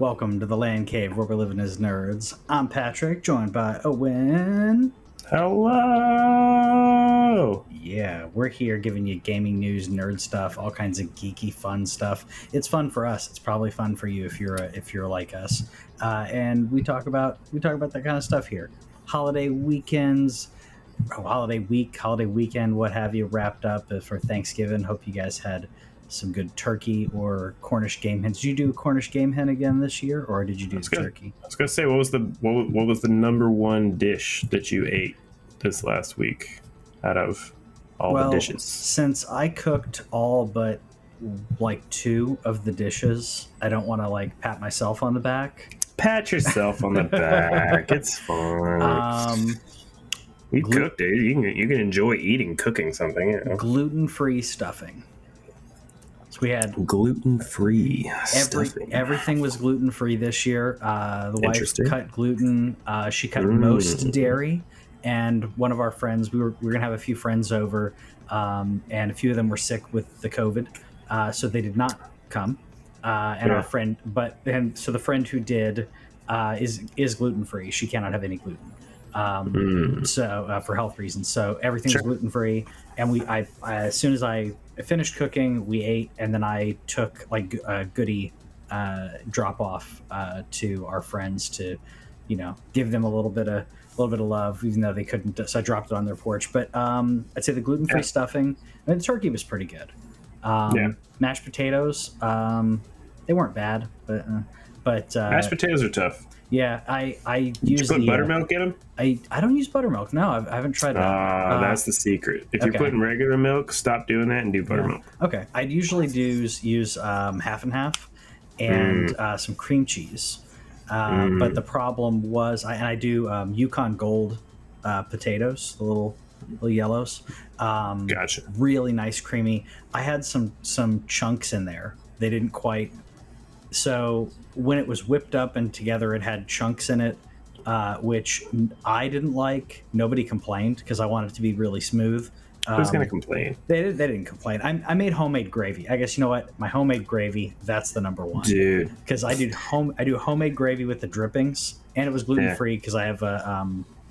Welcome to the Land Cave, where we're living as nerds. I'm Patrick, joined by Owen. Hello. Yeah, we're here giving you gaming news, nerd stuff, all kinds of geeky, fun stuff. It's fun for us. It's probably fun for you if you're like us. And we talk about that kind of stuff here. Holiday weekends, holiday week, holiday weekend, what have you, wrapped up for Thanksgiving. Hope you guys had some good turkey or Cornish game hen. Did you do Cornish game hen again this year, or did you do turkey? I was gonna say, what was the number one dish that you ate this last week out of all the dishes? Since I cooked all but like 2 of the dishes, I don't want to like pat myself on the back. Pat yourself on the back. It's fun. You cooked it. You can enjoy cooking something. You know. Gluten-free stuffing. So we had gluten-free stuffing. Everything was gluten-free this year. The wife cut gluten. She cut most dairy. And one of our friends, we were gonna have a few friends over, and a few of them were sick with the COVID, so they did not come. Our friend, so the friend who did is gluten-free. She cannot have any gluten. So for health reasons, so everything's gluten-free. And I as soon as I finished cooking, we ate, and then I took like a goodie drop off to our friends to, give them a little bit of love, even though they couldn't. So I dropped it on their porch. But I'd say the gluten-free stuffing, and the turkey was pretty good. Mashed potatoes, they weren't bad, but mashed potatoes are tough. Yeah, I use Did you put buttermilk in them? I don't use buttermilk. No, I haven't tried that. That's the secret. If you're putting regular milk, stop doing that and do buttermilk. Okay, I'd usually use half and half and some cream cheese. But the problem was, I do Yukon Gold potatoes, the little yellows. Gotcha. Really nice, creamy. I had some chunks in there. They didn't quite. So when it was whipped up and together, it had chunks in it, which I didn't like. Nobody complained because I wanted it to be really smooth. Who's going to complain? They didn't complain. I made homemade gravy. I guess you know what? My homemade gravy, that's the number one. Dude. Because I do homemade gravy with the drippings, and it was gluten-free because I have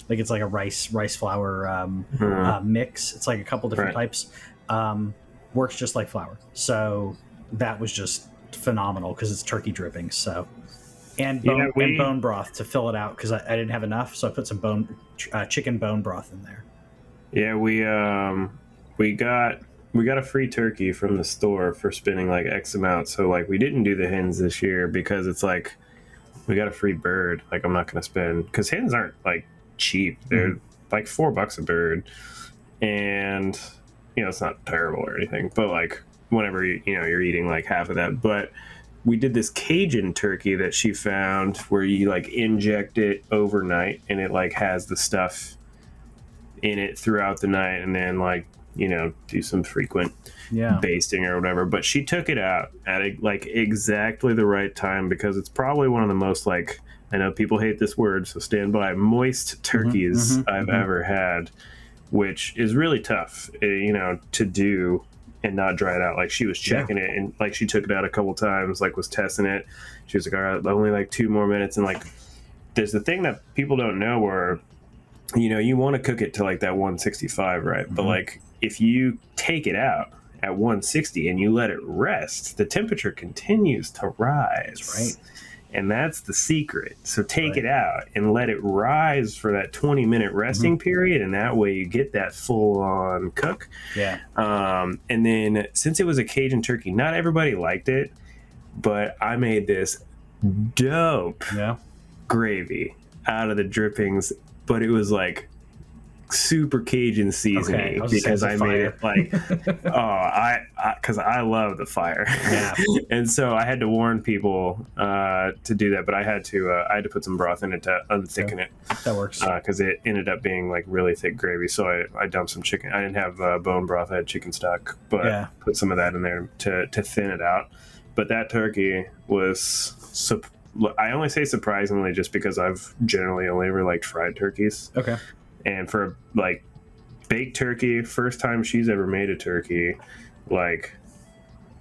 it's like a rice flour mix. It's like a couple different types. Works just like flour. So that was just phenomenal because it's turkey drippings. So and bone broth to fill it out because I didn't have enough, so I put some chicken bone broth in there. Yeah, we got a free turkey from the store for spending like X amount. So like we didn't do the hens this year because it's like we got a free bird. Like I'm not gonna spend, because hens aren't like cheap. They're like $4 a bird, and it's not terrible or anything. But like whenever you're eating like half of that. But we did this Cajun turkey that she found where you like inject it overnight and it like has the stuff in it throughout the night, and then like do some frequent basting or whatever. But she took it out at like exactly the right time, because it's probably one of the most, like, I know people hate this word, so stand by, moist turkeys I've ever had, which is really tough to do and not dry it out. Like she was checking it, and like she took it out a couple times, like was testing it. She was like, all right, only like 2 more minutes. And like there's the thing that people don't know where you want to cook it to like that 165, right? But like if you take it out at 160 and you let it rest, the temperature continues to rise. That's right. And that's the secret. So take it out and let it rise for that 20-minute resting period, and that way you get that full-on cook. Yeah. And then since it was a Cajun turkey, not everybody liked it, but I made this dope gravy out of the drippings, but it was like super Cajun seasoning because I made it like because I love the fire. And so I had to warn people to do that, but I had to put some broth in it to unthicken it. That works because it ended up being like really thick gravy. So I dumped some chicken. I didn't have bone broth. I had chicken stock, but put some of that in there to thin it out. But that turkey was I only say surprisingly just because I've generally only ever liked fried turkeys. Okay. And for like baked turkey, first time she's ever made a turkey, like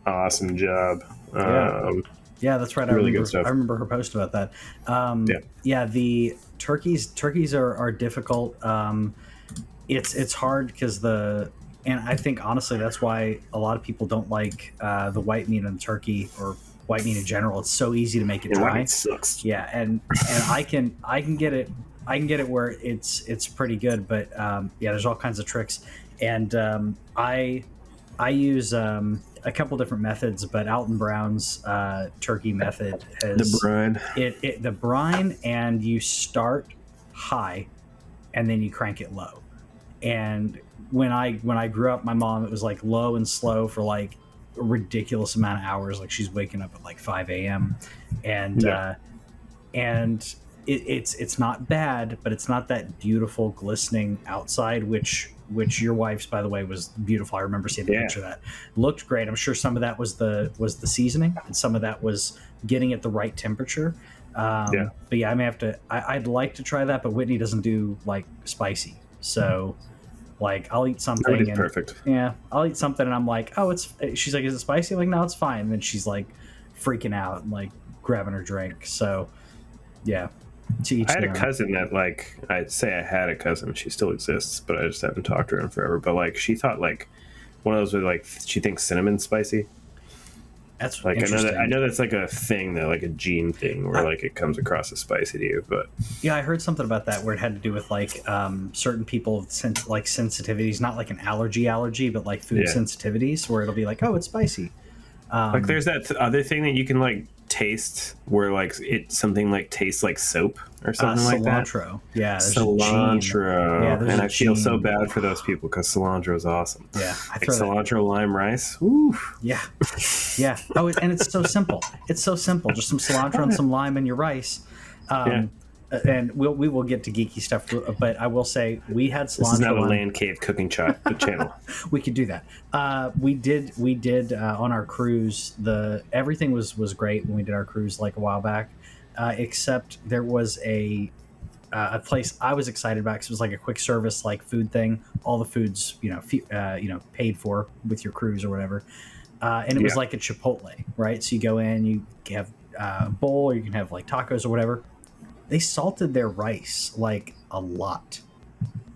awesome job. Yeah, that's right. Really good stuff. I remember her post about that. Yeah, the turkeys are difficult. It's hard because and I think honestly that's why a lot of people don't like the white meat and turkey, or white meat in general. It's so easy to make it dry. White meat sucks. Yeah, and I can get it. I can get it where it's pretty good, but yeah, there's all kinds of tricks, and I use a couple different methods, but Alton Brown's turkey method has the brine. The brine, and you start high, and then you crank it low. And when I grew up, my mom, it was like low and slow for like a ridiculous amount of hours. Like she's waking up at like 5 a.m. and it's not bad, but it's not that beautiful glistening outside, which your wife's, by the way, was beautiful. I remember seeing the picture of that. Looked great. I'm sure some of that was the seasoning, and some of that was getting it the right temperature. But yeah, I may have to. I'd like to try that, but Whitney doesn't do like spicy, so like I'll eat something. That is perfect. Yeah, I'll eat something, and I'm like, oh, she's like, is it spicy? I'm like, no, it's fine. And then she's like freaking out and like grabbing her drink. So yeah. I had a cousin that, like, I'd say I had a cousin. She still exists, but I just haven't talked to her in forever. But like, she thought like one of those were like, she thinks cinnamon's spicy. That's like, I know that's like a thing, that like a gene thing where like it comes across as spicy to you. But yeah, I heard something about that where it had to do with like certain people like sensitivities, not like an allergy, but like food sensitivities, where it'll be like, oh, it's spicy. Like there's that other thing that you can like taste where like something like tastes like soap or something like that. Cilantro. Yeah, cilantro. Yeah, and I feel so bad for those people because cilantro is awesome. Yeah, like cilantro lime rice. Woo. Yeah, yeah. Oh, and it's so simple. It's so simple. Just some cilantro and some lime in your rice. And we will get to geeky stuff, but I will say we had cilantro. This is now the TheLanCave cooking channel. We could do that. We did on our cruise. Everything was great when we did our cruise like a while back, except there was a place I was excited about because it was like a quick service like food thing. All the foods paid for with your cruise or whatever, and it was like a Chipotle, right? So you go in, you have a bowl, or you can have like tacos or whatever. They salted their rice like a lot,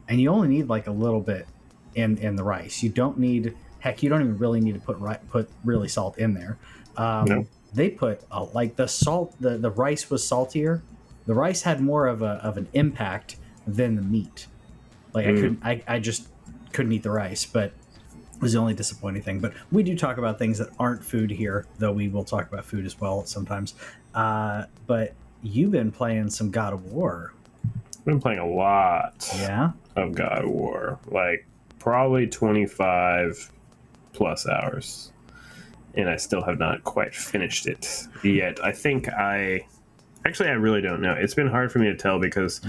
and you only need like a little bit in the rice. You don't even really need to put really salt in there. No. They put like the salt. The rice was saltier. The rice had more of an impact than the meat. Like I just couldn't eat the rice, but it was the only disappointing thing. But we do talk about things that aren't food here, though we will talk about food as well sometimes. But you've been playing some God of War. I've been playing a lot of God of War. Like, probably 25 plus hours. And I still have not quite finished it yet. I think I really don't know. It's been hard for me to tell because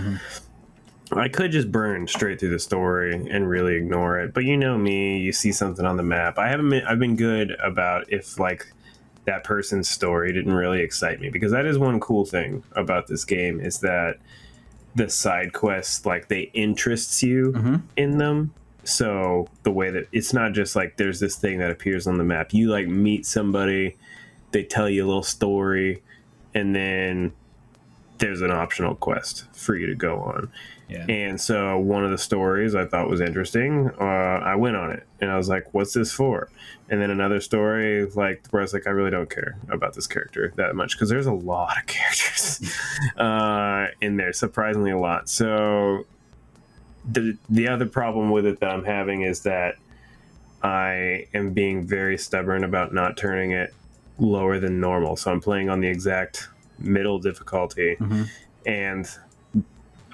I could just burn straight through the story and really ignore it. But you know me, you see something on the map. I've been good about if, like, that person's story didn't really excite me, because that is one cool thing about this game, is that the side quests, like, they interests you in them. So the way that it's not just like there's this thing that appears on the map, you like meet somebody, they tell you a little story, and then there's an optional quest for you to go on. Yeah. And so one of the stories I thought was interesting, I went on it and I was like, what's this for? And then another story, like, where I was like, I really don't care about this character that much, because there's a lot of characters in there, surprisingly a lot. So the other problem with it that I'm having is that I am being very stubborn about not turning it lower than normal. So I'm playing on the exact middle difficulty, and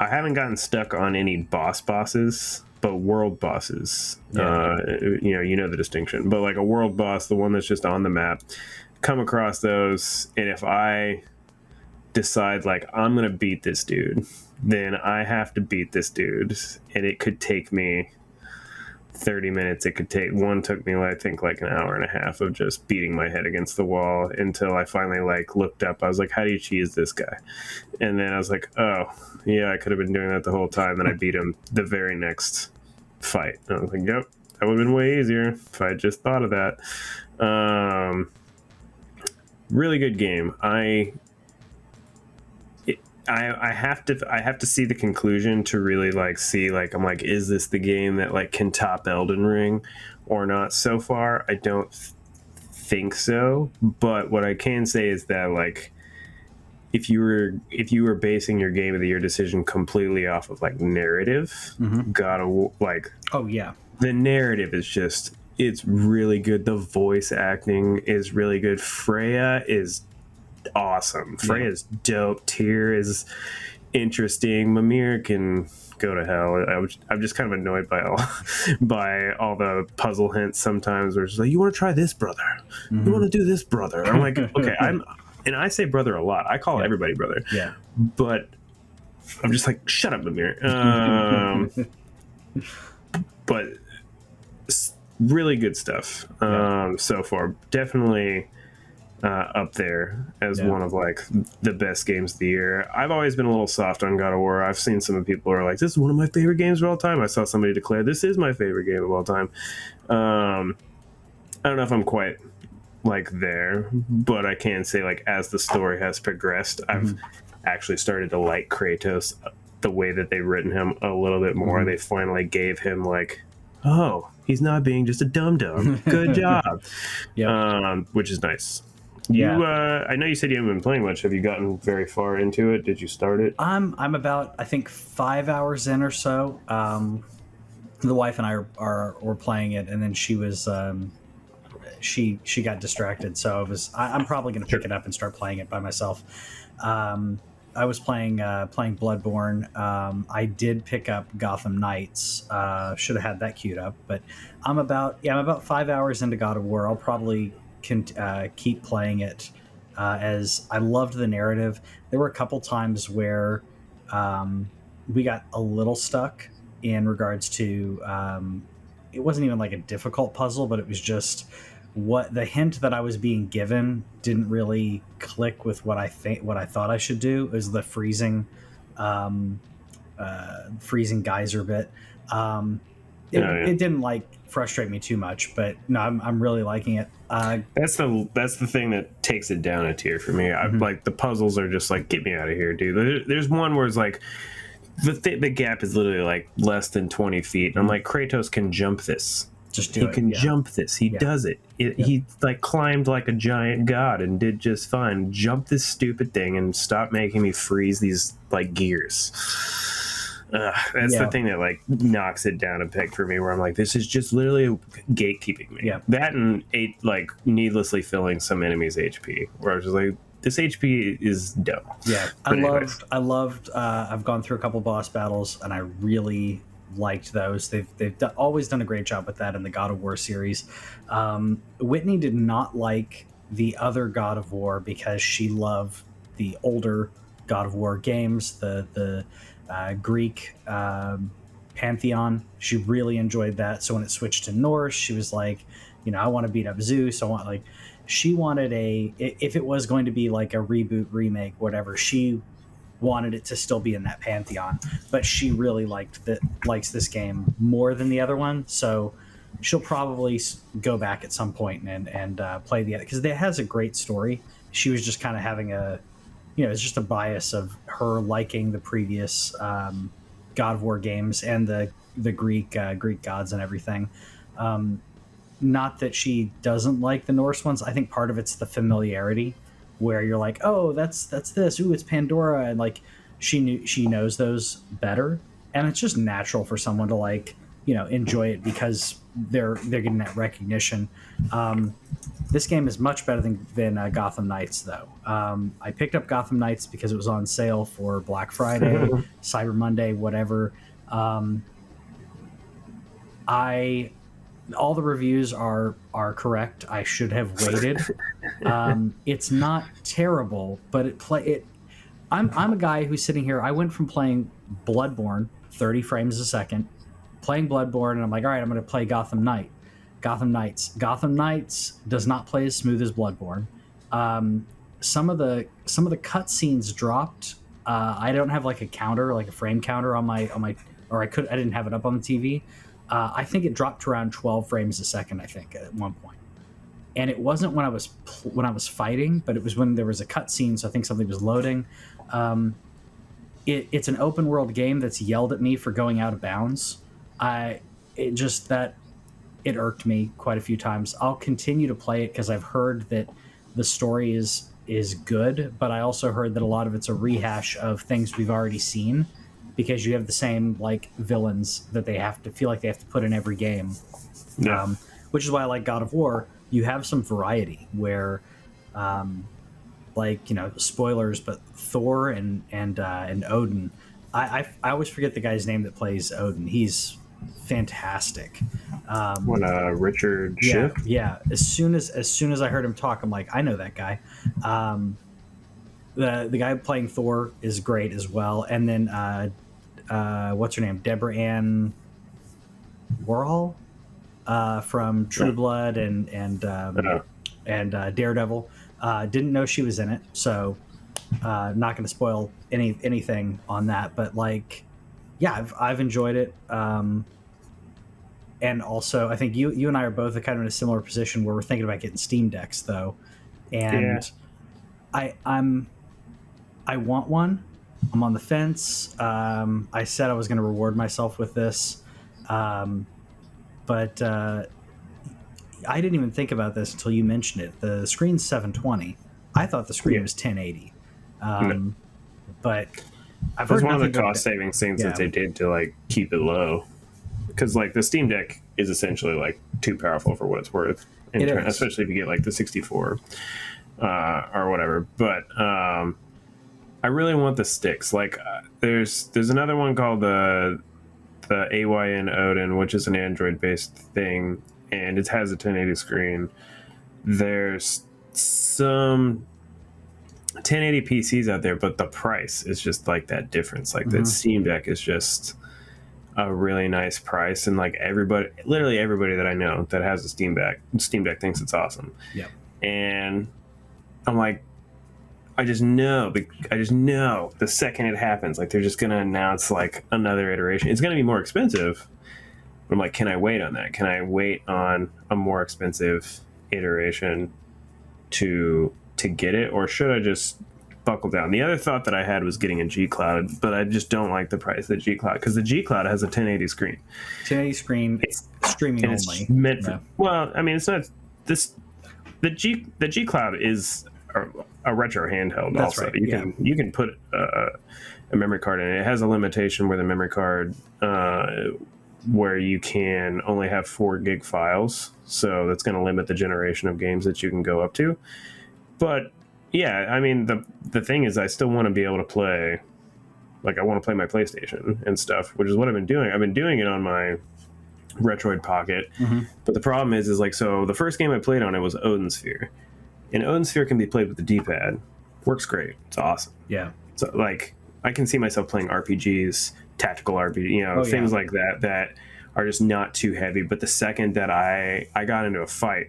I haven't gotten stuck on any bosses, but world bosses. You know the distinction. But like a world boss, the one that's just on the map, come across those, and if I decide like I'm gonna beat this dude, then I have to beat this dude, and it could take me 30 minutes. It could take took me I think like an hour and a half of just beating my head against the wall until I finally like looked up. I was like, how do you cheese this guy? And then I was like, oh yeah, I could have been doing that the whole time. Then I beat him the very next fight, and I was like, yep, that would have been way easier if I had just thought of that. really good game. I have to see the conclusion to really like see like I'm like, is this the game that like can top Elden Ring or not? So far, I don't think so. But what I can say is that like if you were basing your game of the year decision completely off of like narrative, like oh yeah, the narrative is just it's really good. The voice acting is really good. Freya is awesome. Freya's dope. Tyr is interesting. Mimir can go to hell. I'm just kind of annoyed by all the puzzle hints sometimes where it's like, you want to try this, brother? You want to do this, brother? I'm like, okay, and I say brother a lot. I call everybody brother. Yeah. But I'm just like, shut up, Mimir. But really good stuff so far. Definitely up there as one of like the best games of the year. I've always been a little soft on God of War. I've seen some people are like, this is one of my favorite games of all time. I saw somebody declare this is my favorite game of all time. I don't know if I'm quite like there, but I can say like as the story has progressed, I've actually started to like Kratos, the way that they've written him a little bit more. They finally gave him like, oh, he's not being just a dum-dum. Good job. Which is nice. I know you said you haven't been playing much. Have you gotten very far into it? Did you start it? I'm about, I think, 5 hours in or so. The wife and I were playing it, and then she was she got distracted. So I'm probably going to pick it up and start playing it by myself. I was playing Bloodborne. I did pick up Gotham Knights. Should have had that queued up, but I'm about 5 hours into God of War. I'll probably keep playing it as I loved the narrative. There were a couple times where we got a little stuck in regards to it wasn't even like a difficult puzzle, but it was just what the hint that I was being given didn't really click with what I thought I should do. It was the freezing geyser bit. It didn't like frustrate me too much, but no, I'm really liking it. That's the thing that takes it down a tier for me. I like the puzzles are just like, get me out of here, dude. There's one where it's like the gap is literally like less than 20 feet, and I'm like, Kratos can jump this. He can jump this. He does it. He like climbed like a giant god and did just fine. Jump this stupid thing and stop making me freeze these like gears. That's the thing that like knocks it down a peg for me, where I'm like, this is just literally gatekeeping me. That and like needlessly filling some enemies' HP, where I was just like, this HP is dumb. I loved I've gone through a couple boss battles and I really liked those. They've always done a great job with that in the God of War series. Whitney did not like the other God of War because she loved the older God of War games, the Greek pantheon. She really enjoyed that. So when it switched to Norse, she was like, I want to beat up Zeus. She wanted if it was going to be like a reboot, remake, whatever, she wanted it to still be in that pantheon, but she really likes this game more than the other one. So she'll probably go back at some point and play the other, because it has a great story. She was just kind of having it's just a bias of her liking the previous God of War games and the Greek gods and everything. Not that she doesn't like the Norse ones. I think part of it's the familiarity, where you're like, oh, that's this. Ooh, it's Pandora, and like she knows those better, and it's just natural for someone to like enjoy it because they're getting that recognition. This game is much better than Gotham Knights, though. I picked up Gotham Knights because it was on sale for Black Friday, Cyber Monday, whatever. All the reviews are correct. I should have waited. It's not terrible, but I'm a guy who's sitting here. I went from playing Bloodborne 30 frames a second, playing Bloodborne, and I'm like, all right, I'm going to play Gotham Knights. Gotham Knights does not play as smooth as Bloodborne. Some of the cutscenes dropped. I don't have like a counter, like a frame counter on my, or I didn't have it up on the TV. I think it dropped to around 12 frames a second, I think, at one point. and it wasn't when I was fighting, but it was when there was a cutscene. So I think something was loading. It's an open world game that's yelled at me for going out of bounds. It irked me quite a few times. I'll continue to play it because I've heard that the story is good, but I also heard that a lot of it's a rehash of things we've already seen, because you have the same like villains that they have to feel like they have to put in every game. Yeah. Which is why I like God of War. You have some variety where, like, you know, spoilers, but Thor and Odin. I always forget the guy's name that plays Odin. He's fantastic. Richard Yeah, Schiff? yeah. As soon as I heard him talk, I'm like, I know that guy. The guy playing Thor is great as well. And then what's her name? Deborah Ann Warhol from True Blood and Daredevil. Didn't know she was in it, so not going to spoil anything on that. But like, yeah, I've enjoyed it. And also, I think you and I are both kind of in a similar position where we're thinking about getting Steam Decks, though. And I want one. I'm on the fence. I said I was going to reward myself with this, but I didn't even think about this until you mentioned it. The screen's 720. I thought the screen was 1080, but I've heard one of the cost saving things that they did to like keep it low. Because like the Steam Deck is essentially like too powerful for what it's worth, especially if you get like the 64 or whatever. But I really want the sticks. Like there's another one called the AYN Odin, which is an Android based thing, and it has a 1080 screen. There's some 1080 PCs out there, but the price is just like that difference. Like the Steam Deck is just a really nice price, and like literally everybody that I know that has a Steam Deck thinks it's awesome. Yeah. And I'm like, I just know the second it happens, like they're just gonna announce like another iteration. It's gonna be more expensive, but I'm like, can I wait on that? Can I wait on a more expensive iteration to get it, or should I just buckle down? The other thought that I had was getting a G Cloud, but I just don't like the price of the G Cloud because the G Cloud has a 1080 screen. 1080 screen, it's streaming only. It's meant for, well, I mean, it's not this. The G Cloud is a retro handheld. That's also, right. You can put a memory card in it. It has a limitation where the memory card where you can only have 4 gig files, so that's going to limit the generation of games that you can go up to. But yeah, I mean, the thing is, I still want to be able to play, like, I want to play my PlayStation and stuff, which is what I've been doing. I've been doing it on my Retroid Pocket, but the problem is like, so the first game I played on it was Odin Sphere, and Odin Sphere can be played with the D-pad. Works great. It's awesome. Yeah. So, like, I can see myself playing RPGs, tactical RPG, things like that are just not too heavy. But the second that I got into a fight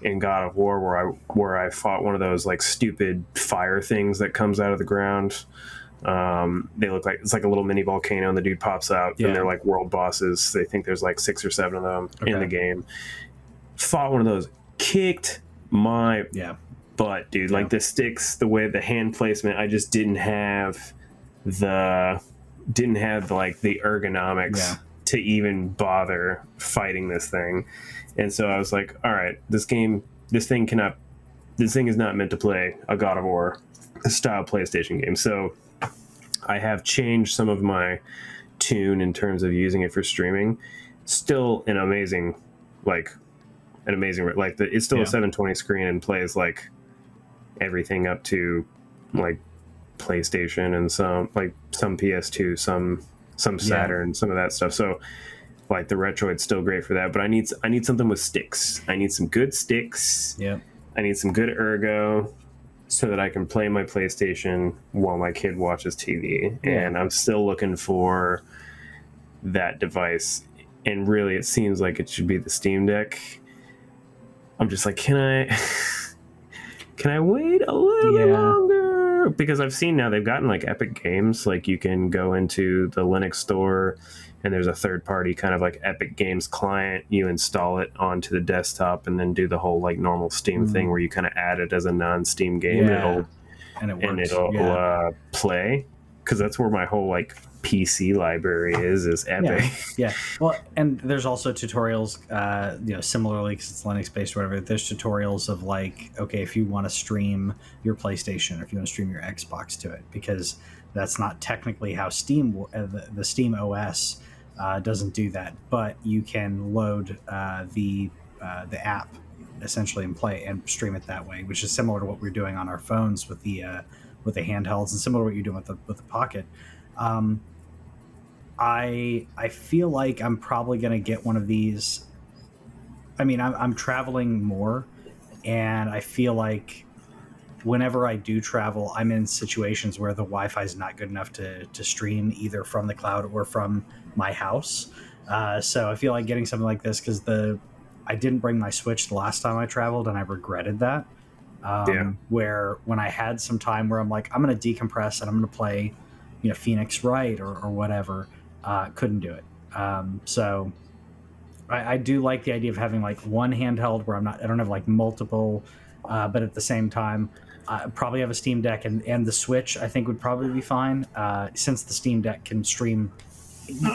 in God of War where I fought one of those like stupid fire things that comes out of the ground. They look like it's like a little mini volcano, and the dude pops out, and they're like world bosses. They think there's like 6 or 7 of them in the game. Fought one of those, kicked my butt, dude. Like the sticks, the way the hand placement, I just didn't have the like the ergonomics to even bother fighting this thing. And so I was like, all right, this thing is not meant to play a God of War style PlayStation game. So I have changed some of my tune in terms of using it for streaming. Still an amazing, it's still a 720 screen and plays like everything up to like PlayStation and some PS2, some Saturn, some of that stuff. So like the Retroid's still great for that, but I need something with sticks. I need some good sticks. Yeah. I need some good ergo so that I can play my PlayStation while my kid watches TV. And I'm still looking for that device. And really, it seems like it should be the Steam Deck. I'm just like, can I wait a little bit longer? because I've seen now they've gotten like Epic Games. Like you can go into the Linux store, and there's a third party kind of like Epic Games client. You install it onto the desktop, and then do the whole like normal Steam thing where you kind of add it as a non-Steam game, and it'll play. Because that's where my whole like PC library is Epic. Yeah. Well, and there's also tutorials, similarly, because it's Linux based or whatever. There's tutorials of like, okay, if you want to stream your PlayStation or if you want to stream your Xbox to it, because that's not technically how Steam, the Steam OS doesn't do that, but you can load the app essentially and play and stream it that way, which is similar to what we're doing on our phones with the handhelds, and similar to what you're doing with the Pocket. I feel like I'm probably going to get one of these. I mean, I'm traveling more, and I feel like whenever I do travel, I'm in situations where the Wi-Fi is not good enough to stream either from the cloud or from my house. So I feel like getting something like this, because I didn't bring my Switch the last time I traveled, and I regretted that. Where when I had some time where I'm like, I'm going to decompress and I'm going to play, Phoenix Wright or whatever, couldn't do it. So I do like the idea of having like one handheld where I don't have like multiple, but at the same time, probably have a Steam Deck and the Switch I think would probably be fine, since the Steam Deck can stream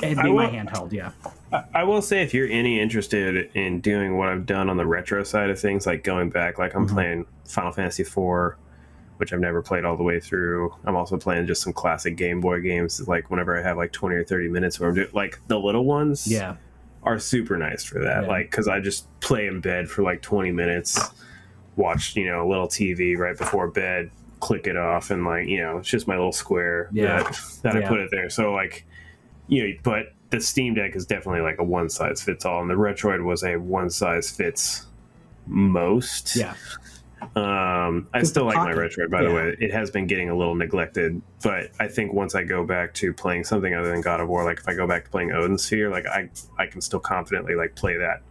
and be my handheld. Yeah. I will say, if you're any interested in doing what I've done on the retro side of things, like going back, like I'm playing Final Fantasy IV, which I've never played all the way through. I'm also playing just some classic Game Boy games, like whenever I have like 20 or 30 minutes where I'm doing, like the little ones are super nice for that. Like, cause I just play in bed for like 20 minutes, watch, a little TV right before bed, click it off. And like, it's just my little square that I put it there. So like, but the Steam Deck is definitely like a one size fits all, and the Retroid was a one size fits most. Yeah. I still like my Retroid, by the way. It has been getting a little neglected, but I think once I go back to playing something other than God of War, like if I go back to playing Odin Sphere, like I can still confidently like play that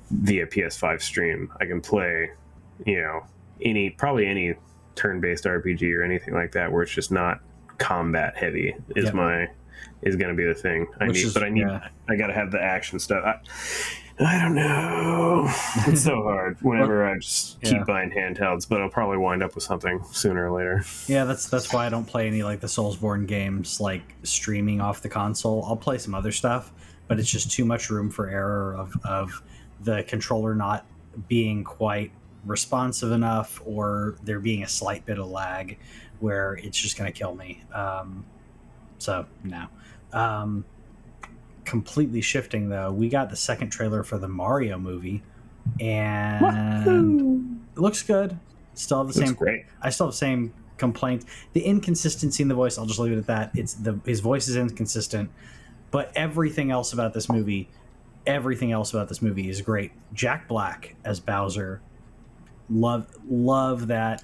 via PS5 stream. I can play, probably any turn-based RPG or anything like that where it's just not combat heavy is going to be the thing I got to have the action stuff. I don't know. It's so hard whenever I just keep buying handhelds, but I'll probably wind up with something sooner or later. Yeah, that's why I don't play any like the Soulsborne games like streaming off the console. I'll play some other stuff, but it's just too much room for error of the controller not being quite responsive enough, or there being a slight bit of lag where it's just going to kill me. So no. Completely shifting though, we got the second trailer for the Mario movie, and it looks good. Still have the same. Great. I still have the same complaints. The inconsistency in the voice, I'll just leave it at that. His voice is inconsistent, but everything else about this movie is great. Jack Black as Bowser, love that.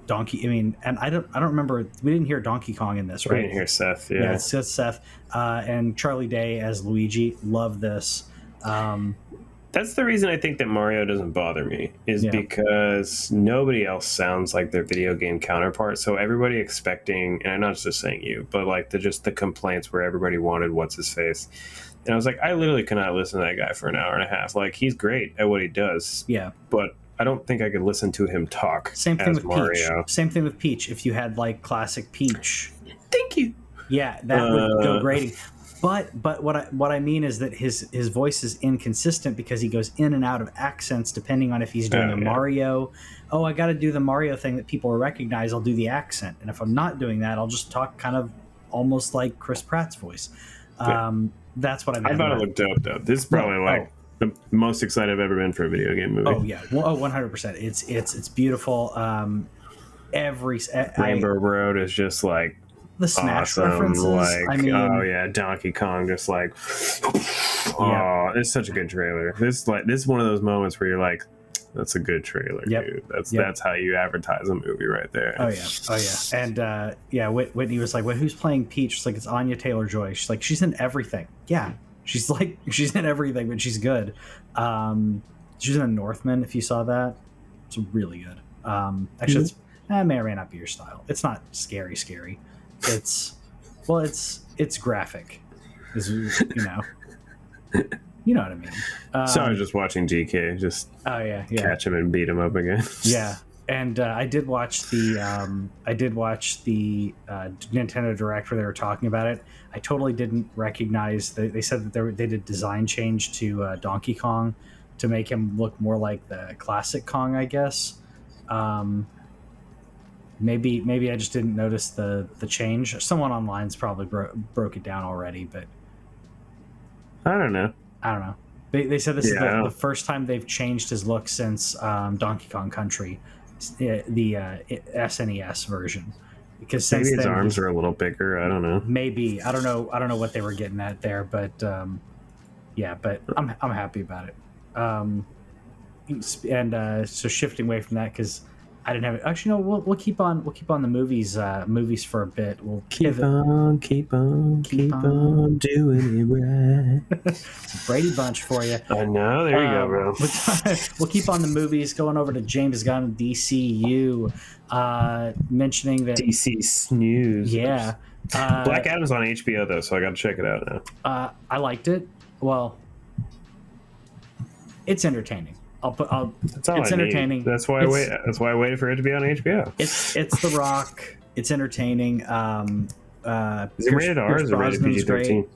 Donkey. I mean, and I don't remember. We didn't hear Donkey Kong in this, right? We didn't hear Seth. Yeah, it's just Seth and Charlie Day as Luigi. Love this. That's the reason I think that Mario doesn't bother me, is because nobody else sounds like their video game counterpart. So everybody expecting, and I'm not just saying you, but like the complaints where everybody wanted what's his face, and I was like, I literally cannot listen to that guy for an hour and a half. Like, he's great at what he does. Yeah, but I don't think I could listen to him talk. Same thing as with Mario. Peach. Same thing with Peach. If you had like classic Peach, thank you. Yeah, that would go grading. But what I mean is that his voice is inconsistent because he goes in and out of accents depending on if he's doing a Mario. Oh, I got to do the Mario thing that people recognize. I'll do the accent, and if I'm not doing that, I'll just talk kind of almost like Chris Pratt's voice. That's what I meant. I thought it looked dope though. This is probably the most excited I've ever been for a video game movie. Oh yeah, 100%. It's beautiful. Rainbow Road is just like the Smash awesome. references. Like, I mean, Donkey Kong just like, it's such a good trailer. This is one of those moments where you're like, that's a good trailer, dude. That's how you advertise a movie right there. Oh yeah. And Whitney was like, well, who's playing Peach? She's like, it's Anya Taylor-Joy. She's like, she's in everything. Yeah. She's in everything, but she's good. She's in Northman, if you saw that. It's really good. Actually, that may or may not be your style. It's not scary. It's graphic. You know what I mean. So I was just watching GK, just catch him and beat him up again. Yeah, and I did watch the Nintendo Direct where they were talking about it. I totally didn't recognize. They said that they did design change to Donkey Kong to make him look more like the classic Kong, I guess. Maybe I just didn't notice the change. Someone online's probably broke it down already, but I don't know. They said this is the first time they've changed his look since Donkey Kong Country, the SNES version. Because maybe his arms are a little bigger. I don't know. Maybe I don't know what they were getting at there, but but I'm happy about it. So shifting away from that because I didn't have it. Actually, no. We'll keep on the movies for a bit. We'll keep on doing it right. It's a Brady Bunch for you. I know. There you go, bro. We'll keep on the movies. Going over to James Gunn, DCU, mentioning that DC snooze. Yeah. Black Adam's on HBO though, so I got to check it out now. I liked it. Well, it's entertaining. It's entertaining. That's why I waited for it to be on HBO. It's The Rock. It's entertaining. Is it rated R or is it rated PG-13?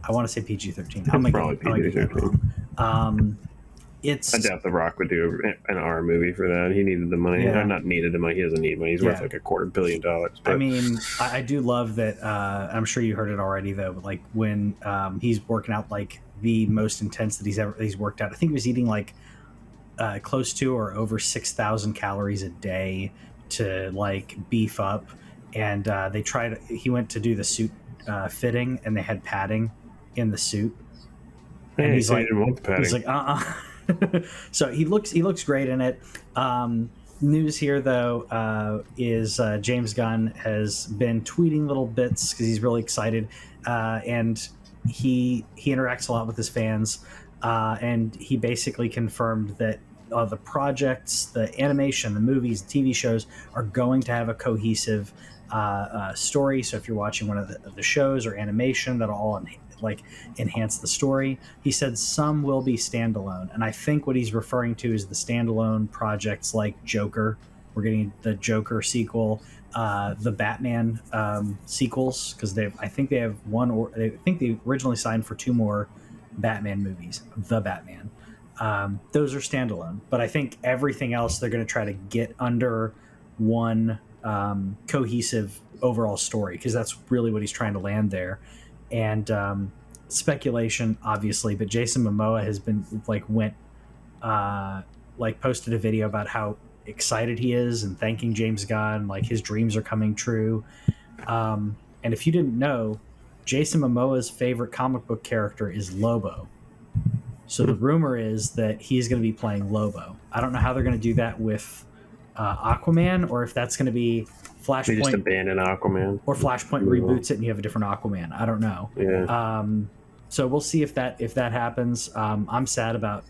I want to say PG-13. It's probably PG-13. I doubt The Rock would do an R movie for that. He needed the money. Yeah. Not needed the money. He doesn't need money. He's worth like $250 million. But. I mean, I do love that. I'm sure you heard it already though. But like when he's working out like the most intense that he's worked out. I think he was eating like close to or over 6,000 calories a day to like beef up. And he went to do the suit fitting, and they had padding in the suit. And he's like, So he looks great in it. News here though is James Gunn has been tweeting little bits because he's really excited, and he interacts a lot with his fans, and he basically confirmed that the projects, the animation, the movies, the TV shows are going to have a cohesive story. So if you're watching one of the shows or animation, that'll all enhance the story. He said some will be standalone, and I think what he's referring to is the standalone projects like Joker. We're getting the Joker sequel, the Batman sequels, because they have one, or I think they originally signed for 2 more Batman movies. The Batman, those are standalone, but I think everything else they're going to try to get under one cohesive overall story, because that's really what he's trying to land there. And speculation, obviously, but Jason Momoa has been posted a video about how excited he is and thanking James Gunn, like his dreams are coming true. And if you didn't know, Jason Momoa's favorite comic book character is Lobo. So the rumor is that he's going to be playing Lobo. I don't know how they're going to do that with Aquaman, or if that's going to be Flashpoint. They just abandon Aquaman, or Flashpoint reboots it and you have a different Aquaman. I don't know. Yeah. So we'll see if that happens. I'm sad about.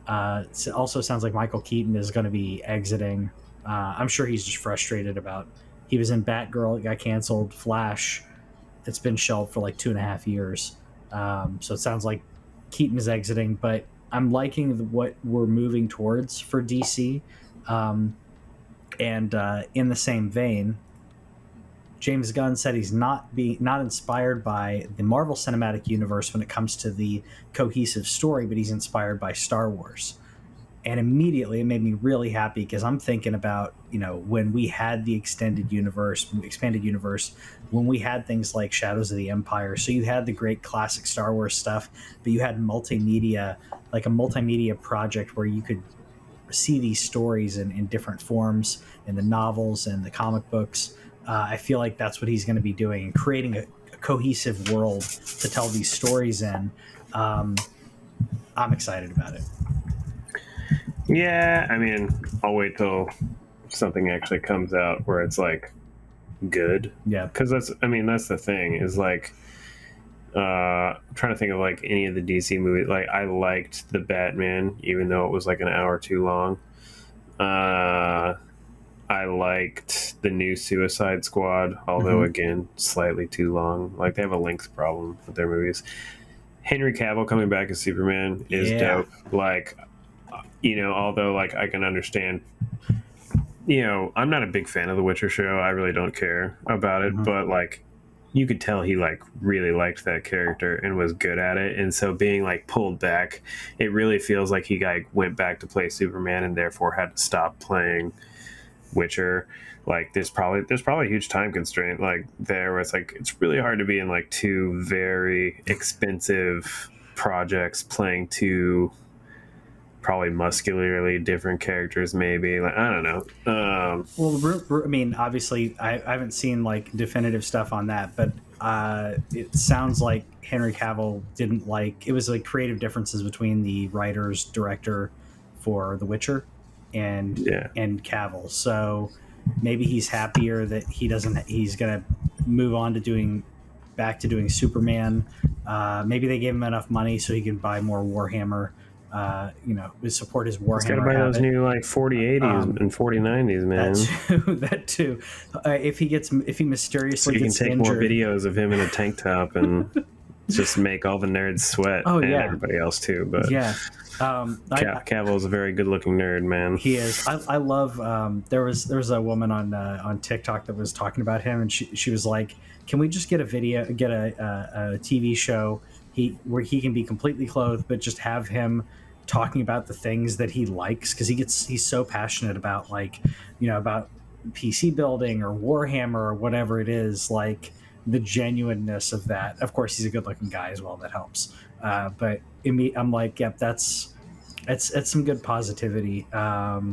It also sounds like Michael Keaton is going to be exiting. I'm sure he's just frustrated about. He was in Batgirl, it got canceled. Flash, it's been shelved for like 2.5 years. So it sounds like Keaton is exiting, but I'm liking what we're moving towards for DC. And in the same vein, James Gunn said he's not inspired by the Marvel Cinematic Universe when it comes to the cohesive story, but he's inspired by Star Wars. And immediately it made me really happy, because I'm thinking about, when we had the expanded universe, when we had things like Shadows of the Empire. So you had the great classic Star Wars stuff, but you had multimedia, like a multimedia project where you could see these stories in different forms in the novels and the comic books. I feel like that's what he's going to be doing, creating a cohesive world to tell these stories in. I'm excited about it. Yeah, I mean, I'll wait till something actually comes out where it's like good. Yeah, because that's the thing is like I'm trying to think of like any of the DC movies. Like I liked the Batman, even though it was like an hour too long. I liked the new Suicide Squad, although again, slightly too long. Like, they have a length problem with their movies. Henry Cavill coming back as Superman is dope. Like, although like I can understand, I'm not a big fan of The Witcher show. I really don't care about it, but like, you could tell he like really liked that character and was good at it, and so being like pulled back, it really feels like he like went back to play Superman and therefore had to stop playing Witcher. Like, there's probably a huge time constraint like there, where it's like it's really hard to be in like two very expensive projects playing two probably muscularly different characters, maybe. Like, I don't know. Well, I mean, obviously I haven't seen like definitive stuff on that, but it sounds like Henry Cavill didn't like, it was like creative differences between the writers director for The Witcher and Cavill. So maybe he's happier that he's gonna move on to doing Superman. Maybe they gave him enough money so he can buy more Warhammer, support his Warhammer. He's got to buy those new like 4080s and 4090s, man. That too. If he mysteriously gets injured, more videos of him in a tank top and just make all the nerds sweat. And everybody else too. But Cavill's a very good-looking nerd, man. He is. I love. There was a woman on TikTok that was talking about him, and she was like, "Can we just get a TV show where he can be completely clothed, but just have him talking about the things that he likes, because he's so passionate about about PC building or Warhammer or whatever it is, like the genuineness of that. Of course, he's a good-looking guy as well. That helps. But I'm like, yep, it's some good positivity. I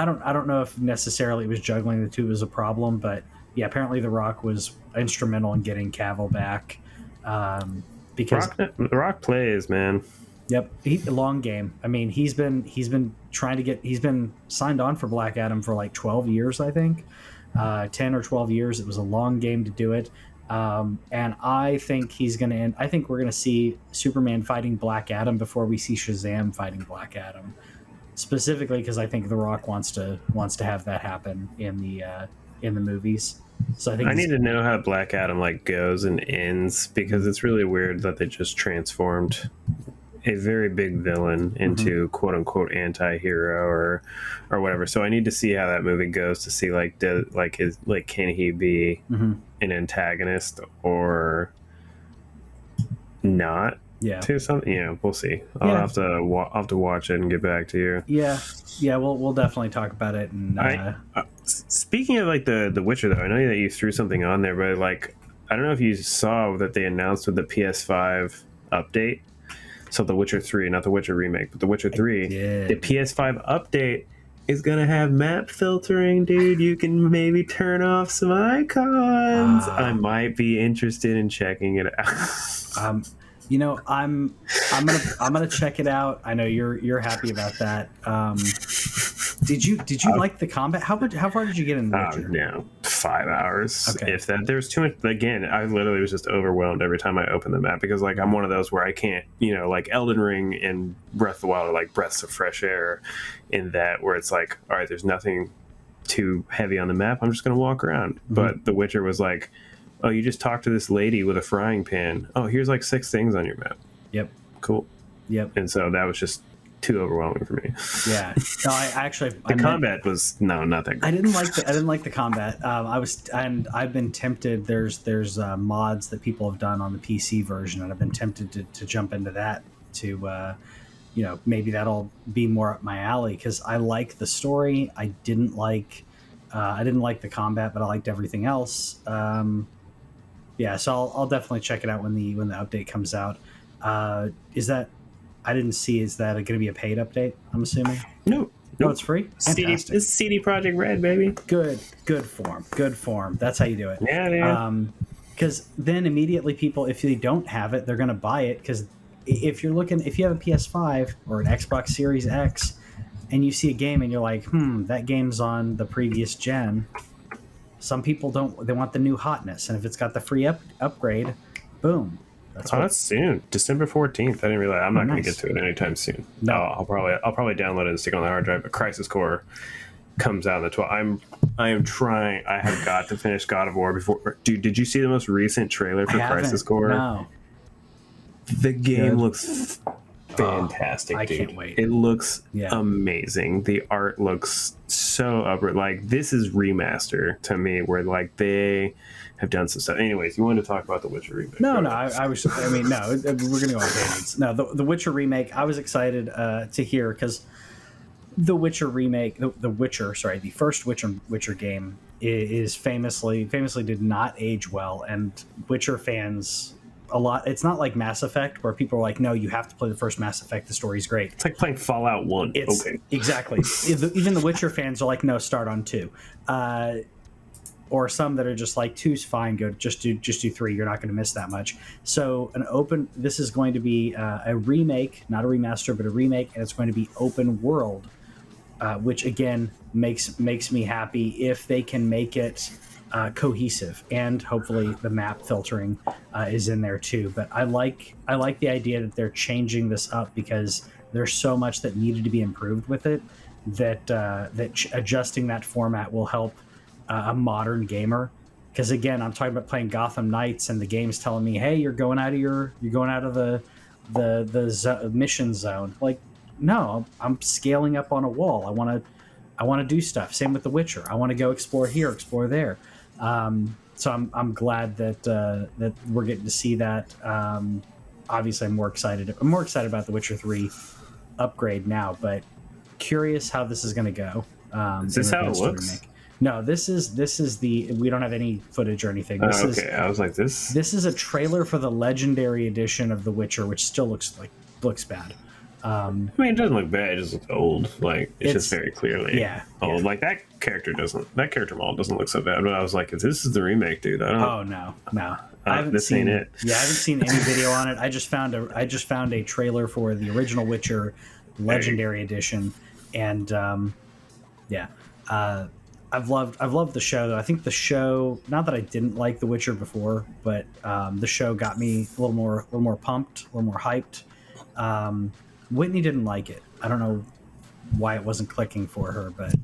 don't know if necessarily it was juggling the two was a problem, but yeah, apparently The Rock was instrumental in getting Cavill back. Because The Rock plays, man. Yep, long game. I mean, he's been signed on for Black Adam for like 12 years, I think, 10 or 12 years. It was a long game to do it. And I think he's going to end. I think we're going to see Superman fighting Black Adam before we see Shazam fighting Black Adam, specifically because I think The Rock wants to have that happen in the movies. So I need to know how Black Adam like goes and ends, because it's really weird that they just transformed a very big villain into quote unquote anti-hero or whatever. So I need to see how that movie goes to see can he be an antagonist or not? Yeah. To something. Yeah, we'll see. I'll have to watch it and get back to you. Yeah. We'll definitely talk about it. And speaking of like the Witcher, though, I know that you threw something on there, but like I don't know if you saw that they announced with the PS5 update. So The Witcher 3, not The Witcher remake, but The Witcher 3, the PS5 update is going to have map filtering, dude. You can maybe turn off some icons. I might be interested in checking it out. I'm gonna check it out. I know you're happy about that. Did you like the combat? How far did you get in The Witcher? No, 5 hours. Okay. If that, there's too much. Again, I literally was just overwhelmed every time I opened the map, because like I'm one of those where I can't, like Elden Ring and Breath of the Wild are like breaths of fresh air, in that where it's like, all right, there's nothing too heavy on the map. I'm just gonna walk around. But The Witcher was like, oh, you just talk to this lady with a frying pan. Oh, here's like 6 things on your map. Yep. Cool. Yep. And so that was just too overwhelming for me. Yeah. No, the combat was not that good. I didn't like the combat. I've been tempted. There's mods that people have done on the PC version, and I've been tempted to jump into that to maybe that'll be more up my alley, because I like the story. I didn't like the combat, but I liked everything else. So I'll definitely check it out when the update comes out. Is that going to be a paid update, I'm assuming? No, it's free? Fantastic. It's CD Projekt Red, baby. Good form. That's how you do it. Yeah. Because then immediately people, if they don't have it, they're going to buy it, because if you have a PS5 or an Xbox Series X and you see a game and you're like, that game's on the previous gen, some people they want the new hotness, and if it's got the free upgrade, boom. That's soon, December 14th. I didn't realize. I'm not going to get to it anytime soon. No, I'll probably download it and stick it on the hard drive. But Crisis Core comes out on the 12th. I am trying. I have got to finish God of War before. Dude, did you see the most recent trailer for Crisis Core? No. The game looks fantastic, I dude. can't wait. It looks amazing. The art looks so upward. Like, this is remaster to me, where like they have done some stuff. Anyways, you wanted to talk about the Witcher remake? No, I mean, no, we're gonna go on tangents. No, the Witcher remake, I was excited to hear, because the Witcher remake, the first Witcher game is famously did not age well, and Witcher fans a lot. It's not like Mass Effect, where people are like, no, you have to play the first Mass Effect, the story's great. It's like playing Fallout 1. Okay, exactly. Even the Witcher fans are like, no, start on 2. Or some that are just like, 2's fine, go just do 3, you're not going to miss that much. So this is going to be a remake, not a remaster, but a remake, and it's going to be open world, which again makes me happy if they can make it cohesive, and hopefully the map filtering is in there too. But I like the idea that they're changing this up, because there's so much that needed to be improved with it, that adjusting that format will help a modern gamer. Because again, I'm talking about playing Gotham Knights, and the game's telling me, hey, you're going out of the mission zone. Like, no, I'm scaling up on a wall. I want to do stuff. Same with The Witcher. I want to go explore here, explore there. So I'm glad that we're getting to see that. Obviously, I'm more excited about The Witcher 3 upgrade now, but curious how this is going to go. Is this how it looks? No, this is we don't have any footage or anything. Okay, I was like, this. This is a trailer for the Legendary Edition of The Witcher, which still looks bad. I mean, it doesn't look bad. It just looks old. Like, it's just very clearly old. Yeah. Like, that character model doesn't look so bad. But I was like, if this is the remake, dude, I don't know. Oh no. I haven't seen it. Yeah, I haven't seen any video on it. I just found a trailer for the original Witcher Legendary Edition, and I've loved the show, though. I think the show, not that I didn't like The Witcher before, but the show got me a little more pumped, a little more hyped. Whitney didn't like it. I don't know why it wasn't clicking for her, but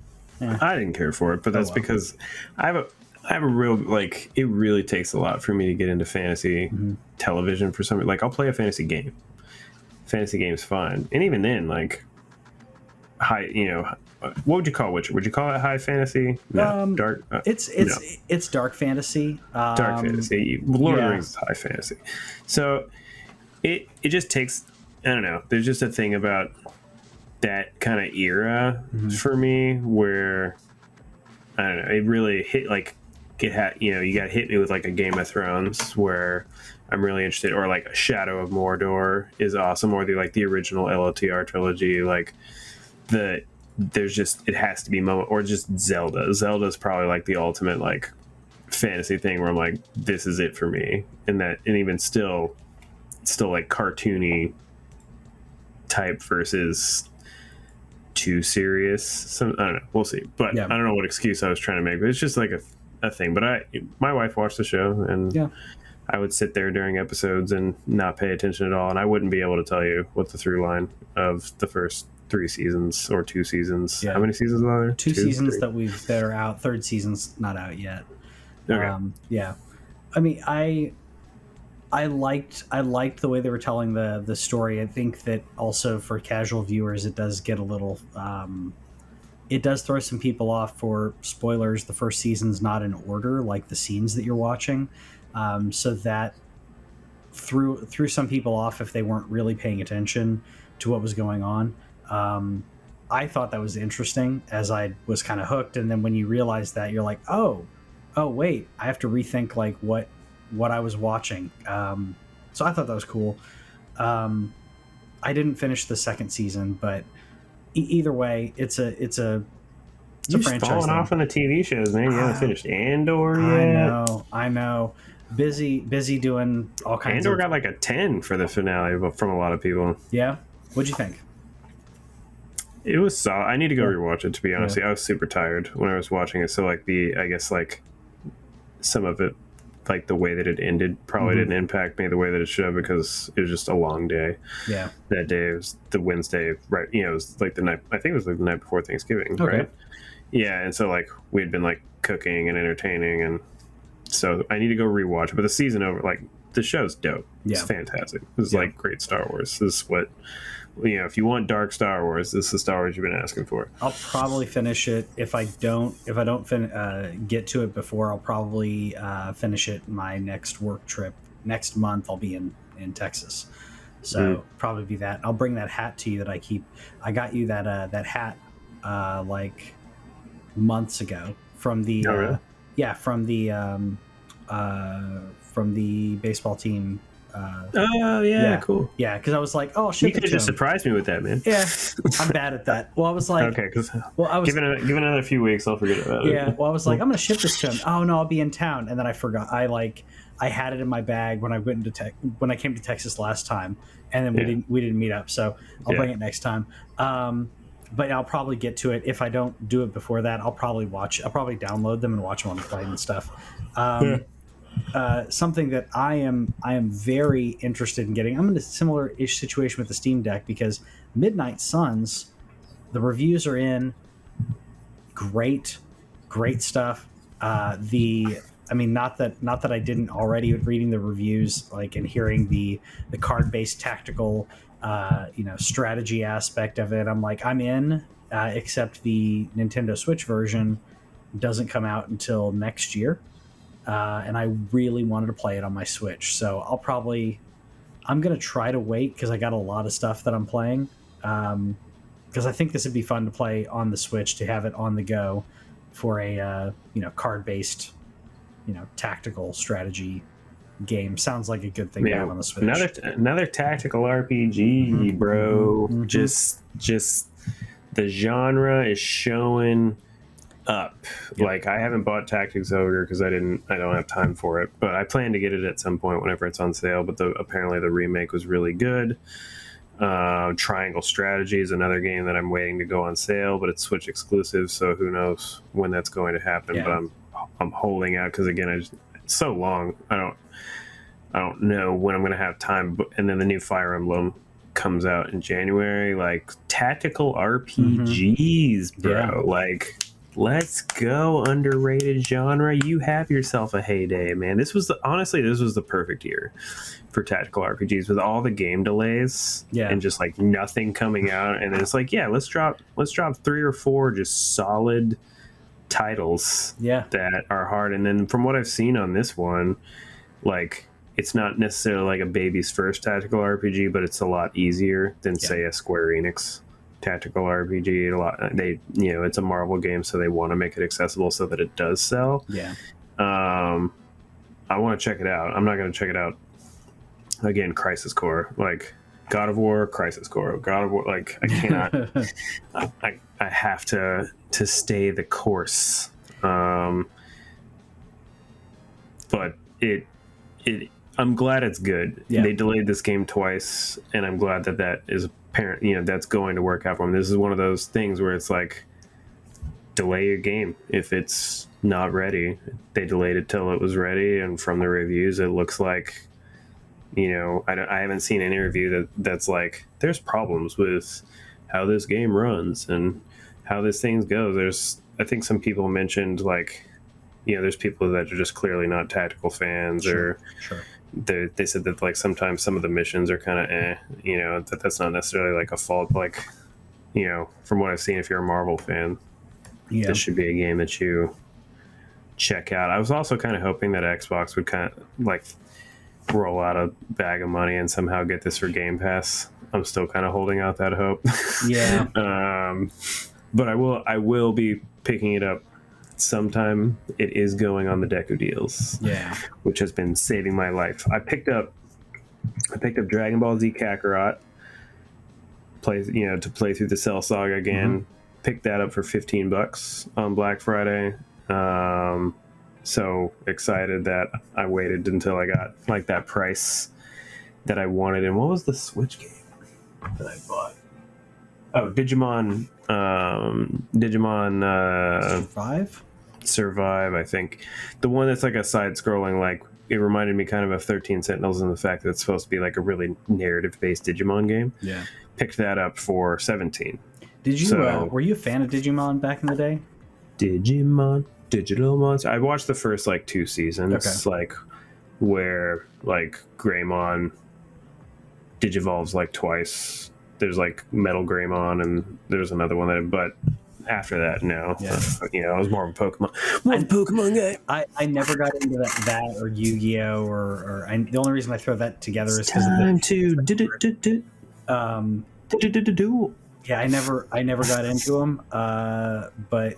I didn't care for it. But that's because I have a real, like, it really takes a lot for me to get into fantasy television for something. Like, I'll play a fantasy game. Fantasy game's fun, and even then, like, high, what would you call Witcher? Would you call it high fantasy? No, dark. It's dark fantasy. Dark fantasy. Lord of the Rings is high fantasy. So it just takes. I don't know. There's just a thing about that kind of era for me where I don't know. It really hit like you got hit me with like a Game of Thrones where I'm really interested, or like a Shadow of Mordor is awesome, or the original LOTR trilogy. Like there's just, it has to be moment, or just Zelda. Zelda's probably like the ultimate like fantasy thing where I'm like, this is it for me, and even still like cartoony type versus too serious. I don't know. We'll see. But I don't know what excuse I was trying to make. But it's just like a thing. But my wife watched the show, and I would sit there during episodes and not pay attention at all, and I wouldn't be able to tell you what the through line of the first 3 seasons or 2 seasons. How many seasons are there? 2 seasons that are out. 3rd season's not out yet. Okay. I mean, I liked the way they were telling the story. I think that also for casual viewers, it does get a little. It does throw some people off for spoilers. The first season's not in order, like the scenes that you're watching, so that threw some people off if they weren't really paying attention to what was going on. I thought that was interesting, as I was kind of hooked, and then when you realize that, you're like, oh wait, I have to rethink like what I was watching. So I thought that was cool. I didn't finish the 2nd season, but either way, it's a franchise. Falling off on the TV shows, man. You haven't finished Andor yet. I know. Busy doing all kinds. Andor got like a 10 for the finale, but from a lot of people. Yeah. What'd you think? It was solid. I need to go rewatch it, to be honest. I was super tired when I was watching it, so like I guess like some of it, like the way that it ended, probably didn't impact me the way that it should have, because it was just a long day. Yeah. That day, it was the Wednesday, right? It was like the night. I think it was like the night before Thanksgiving, right? Yeah, and so like we'd been like cooking and entertaining, and so I need to go rewatch it. But the season over, like the show's dope. It's fantastic. This is like great Star Wars. This is what, if you want dark Star Wars, this is the Star Wars you've been asking for. I'll probably finish it if I don't get to it before. I'll probably finish it my next work trip next month. I'll be in Texas, so probably be that. I'll bring that hat to you that I keep. I got you that hat like months ago from the from the baseball team. Cool. Yeah, because I was like, oh, shit. You could have just surprised me with that, man. Yeah, I'm bad at that. Well, I was like, okay, because give it another few weeks, I'll forget about it. Yeah, well, I was like, I'm gonna ship this to him. Oh no, I'll be in town, and then I forgot. I had it in my bag when I went when I came to Texas last time, and then we didn't meet up. So I'll bring it next time. But I'll probably get to it. If I don't do it before that, I'll probably download them and watch them on the plane and stuff. Something that I am very interested in getting. I'm in a similar-ish situation with the Steam Deck because Midnight Suns, the reviews are in. Great stuff. Not that I didn't already reading the reviews, like, and hearing the card-based tactical, strategy aspect of it. I'm like, I'm in, except the Nintendo Switch version doesn't come out until next year. And I really wanted to play it on my Switch. So I'm going to try to wait because I got a lot of stuff that I'm playing. Because I think this would be fun to play on the Switch, to have it on the go for a, card-based, tactical strategy game. Sounds like a good thing to have on the Switch. Another tactical RPG, bro. Mm-hmm. Just the genre is showing up. Like, I haven't bought Tactics Ogre because I don't have time for it, but I plan to get it at some point whenever it's on sale. But apparently the remake was really good. Triangle Strategy is another game that I'm waiting to go on sale, but it's Switch exclusive, so who knows when that's going to happen. But I'm holding out because, again, it's so long. I don't know when I'm going to have time. And then the new Fire Emblem comes out in January. Like, tactical RPGs, bro. Like, let's go, underrated genre. You have yourself a heyday, man. This was the perfect year for tactical RPGs with all the game delays and just like nothing coming out. And then it's like, let's drop 3 or 4 just solid titles that are hard. And then from what I've seen on this one, like, it's not necessarily like a baby's first tactical RPG, but it's a lot easier than say a Square Enix tactical RPG. It's a Marvel game, so they want to make it accessible so that it does sell. I want to check it out. I'm not going to check it out again. Crisis Core, like God of War, Crisis Core, God of War. Like, I cannot. I have to stay the course. But I'm glad it's good. They delayed this game twice, and I'm glad that is apparent. That's going to work out for them. This is one of those things where it's like, delay your game if it's not ready. They delayed it till it was ready, and from the reviews, it looks like, I haven't seen any review that's like, there's problems with how this game runs and how this thing goes. I think some people mentioned, like, there's people that are just clearly not tactical fans, or they said that, like, sometimes some of the missions are kind of that's not necessarily like a fault. Like, from what I've seen, if you're a Marvel fan, this should be a game that you check out. I was also kind of hoping that Xbox would kind of like roll out a bag of money and somehow get this for Game Pass. I'm still kind of holding out that hope. But I will be picking it up sometime. It is going on the Deku deals, which has been saving my life. I picked up Dragon Ball Z Kakarot, to play through the Cell Saga again. Picked that up for $15 on Black Friday. So excited that I waited until I got like that price that I wanted. And what was the Switch game that I bought? Oh, Digimon Survive, I think. The one that's like a side-scrolling, like, it reminded me kind of 13 Sentinels in the fact that it's supposed to be like a really narrative-based Digimon game. Picked that up for $17. Did you were you a fan of Digimon back in the day? Digimon, Digital Monster. I watched the first like 2 seasons, like where like Greymon digivolves like twice. There's like Metal Greymon, and there's another one that. But after that, no. I was more of a Pokemon guy. I never got into that or Yu-Gi-Oh or the only reason I throw that together is because I never got into them. But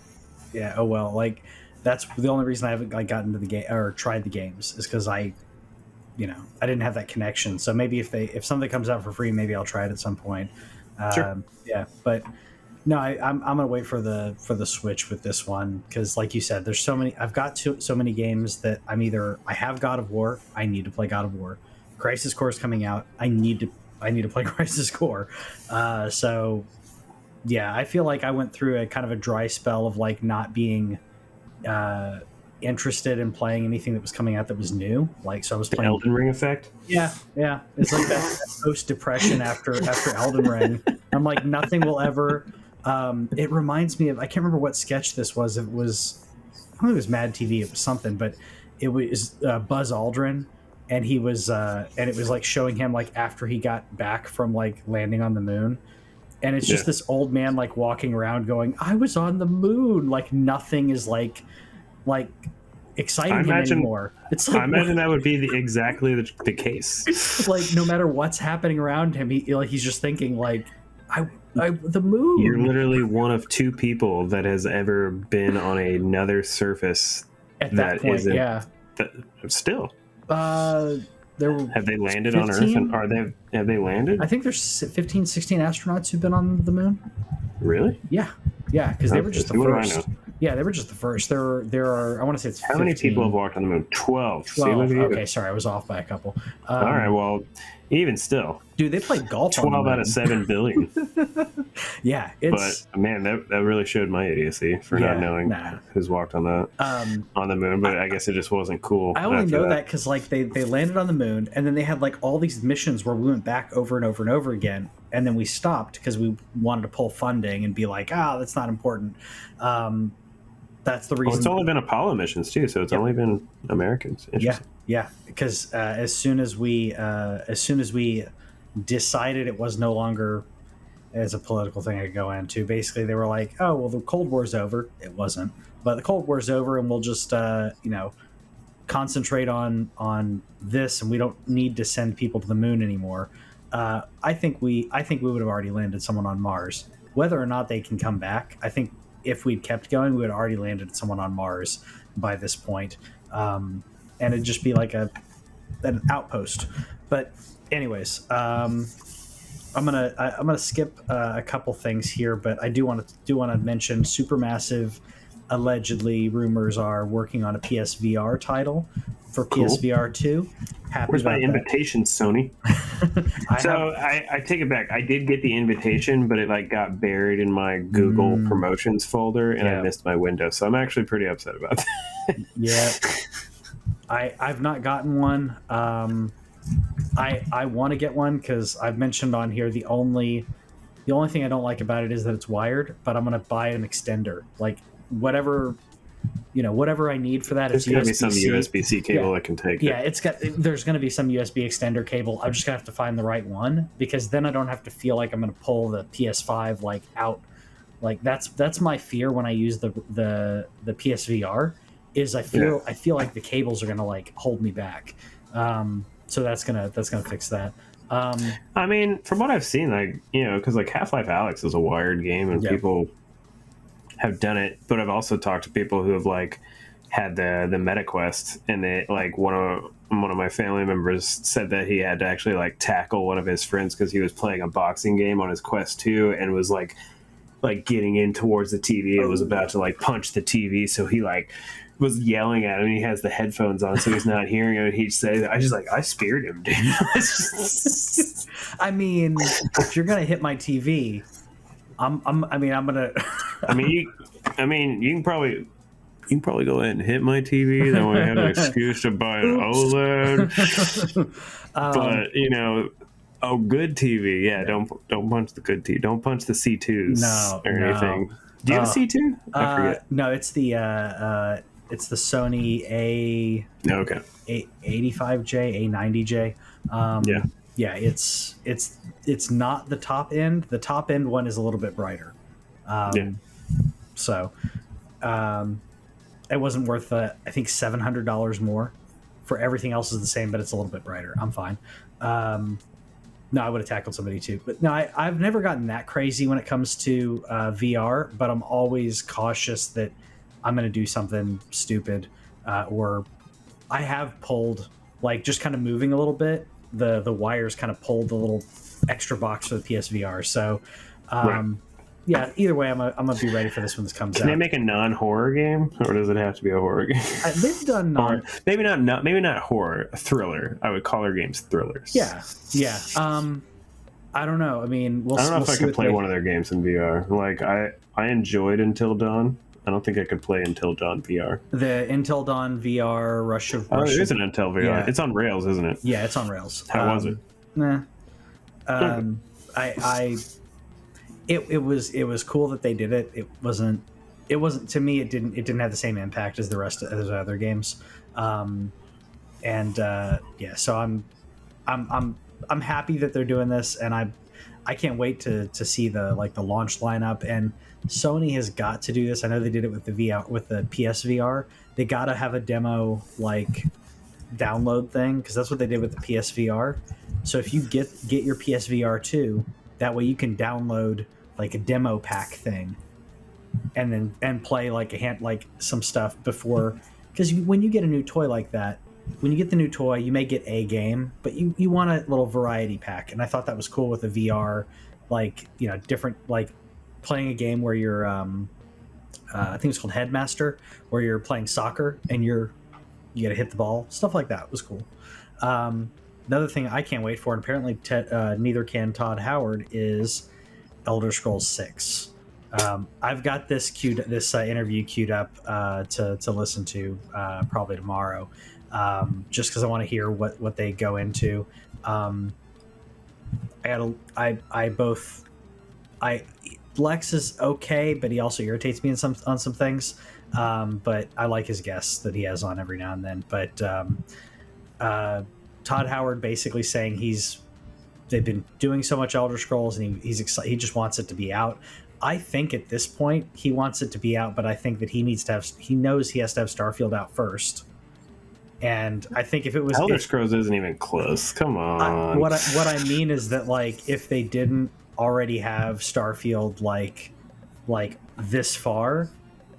yeah, oh well. Like that's the only reason I haven't gotten into the game or tried the games is because I didn't have that connection. So maybe if something comes out for free, maybe I'll try it at some point. Sure. Yeah, but no, I'm gonna wait for the Switch with this one because, like you said, there's so many. I've got so many games that I have God of War. I need to play God of War. Crisis Core is coming out. I need to play Crisis Core. So yeah, I feel like I went through a kind of a dry spell of like not being interested in playing anything that was coming out that was new. Like, so I was playing Elden Ring effect. Yeah. It's like that post depression after Elden Ring. I'm like, nothing will ever. It reminds me of, I can't remember what sketch this was. I don't think it was Mad TV. It was something, but it was Buzz Aldrin, and he was, and it was like showing him like after he got back from like landing on the moon. And it's just this old man like walking around going, I was on the moon. Like nothing is like exciting him anymore. It's like, I imagine that would be exactly the case. Like no matter what's happening around him, he's just thinking like, the moon. You're literally one of 2 people that has ever been on another surface at that point. Still. Have they landed 15? On Earth? And have they landed? I think there's 15, 16 astronauts who've been on the moon. Really? Yeah, because they were just the first. Yeah, they were just the first. There are. I want to say it's 15. How many people have walked on the moon? 12. Okay, sorry, I was off by a couple. All right, well, even still, dude, they played golf. 12 out of 7 billion. Yeah, but man, that really showed my idiocy for not knowing who's walked on the moon. But I guess it just wasn't cool. I only know that because like they landed on the moon, and then they had like all these missions where we went back over and over and over again, and then we stopped because we wanted to pull funding and be like, that's not important. That's the reason. Well, it's only been Apollo missions too, so it's only been Americans. Yeah, because as soon as we decided it was no longer as a political thing I could go into, basically they were like, oh well, the Cold War's over. It wasn't, but the Cold War's over, and we'll just concentrate on this, and we don't need to send people to the moon anymore. I think we would have already landed someone on Mars. Whether or not they can come back, I think if we'd kept going, we would have already landed someone on Mars by this point. And it'd just be like an outpost. But anyways, I'm gonna skip a couple things here, but I do want to mention Supermassive. Allegedly, rumors are working on a PSVR title for PSVR 2. Where's my invitation, Sony? I take it back. I did get the invitation, but it like got buried in my Google promotions folder, and I missed my window. So I'm actually pretty upset about that. Yeah, I've not gotten one. I want to get one because I've mentioned on here the only thing I don't like about it is that it's wired. But I'm gonna buy an extender, like whatever I need for that. There's gonna be some USB-C cable that can take it. There's gonna be some USB extender cable. I'm just gonna have to find the right one, because then I don't have to feel like I'm gonna pull the PS5 like out. Like that's my fear when I use the PSVR is I feel like the cables are gonna like hold me back. So that's gonna fix that. I mean, from what I've seen, like because like Half-Life Alyx is a wired game, and people have done it, but I've also talked to people who have like had the MetaQuest, and they like one of my family members said that he had to actually like tackle one of his friends because he was playing a boxing game on his Quest 2 and was like getting in towards the TV and was about to like punch the TV, so he like was yelling at him, and he has the headphones on, so he's not hearing him, and he'd say, I speared him, dude. I mean, if you're gonna hit my TV, I'm gonna. You can probably go ahead and hit my TV. Then we have an excuse to buy an OLED. But good TV. Yeah, don't punch the good TV. Don't punch the C2s or anything. Do you have a C2? I forget. No, it's the Sony Okay. A85J, A90J. Yeah. Yeah, it's not the top end. The top end one is a little bit brighter. So it wasn't worth I think $700 more. For everything else is the same, but it's a little bit brighter. I'm fine. No, I would have tackled somebody too. But no, I've never gotten that crazy when it comes to VR, but I'm always cautious that I'm going to do something stupid. Or I have pulled, like just kind of moving a little bit, the wires kind of pulled the little extra box for the PSVR. So, yeah, either way, I'm gonna be ready for this when this comes out. Can they make a non-horror game, or does it have to be a horror game? They've done maybe not horror, a thriller. I would call their games thrillers. Yeah. I don't know. I mean, I don't know if I could play one of their games in VR. Like I enjoyed Until Dawn. I don't think I could play Until Dawn VR. The Until Dawn VR Rush of. Oh, it is an Until VR. Yeah. It's on Rails, isn't it? Yeah, it's on Rails. How was it? Nah. It was cool that they did it. It wasn't to me. It didn't have the same impact as the rest of those other games. So I'm happy that they're doing this, and I can't wait to see the launch lineup. And Sony has got to do this. I know they did it with the VR, with the PSVR. They got to have a demo download thing, because that's what they did with the PSVR. So if you get your PSVR 2, that way you can download a demo pack thing, and play some stuff before. Because when you get a new toy like that, when you get the new toy, you may get a game, but you want a little variety pack. And I thought that was cool with the VR, different, playing a game where you're, I think it's called Headmaster, where you're playing soccer and you got to hit the ball. Stuff like that was cool. Another thing I can't wait for, and apparently neither can Todd Howard, is Elder Scrolls 6. I've got this interview queued up to listen to probably tomorrow, just because I want to hear what they go into. Lex is okay, but he also irritates me on some things. But I like his guests that he has on every now and then. But Todd Howard basically saying they've been doing so much Elder Scrolls, and he's excited. He just wants it to be out. I think at this point he wants it to be out, but I think that he knows he has to have Starfield out first. And I think if it was Elder Scrolls isn't even close. Come on. What I mean is that if they didn't already have Starfield this far,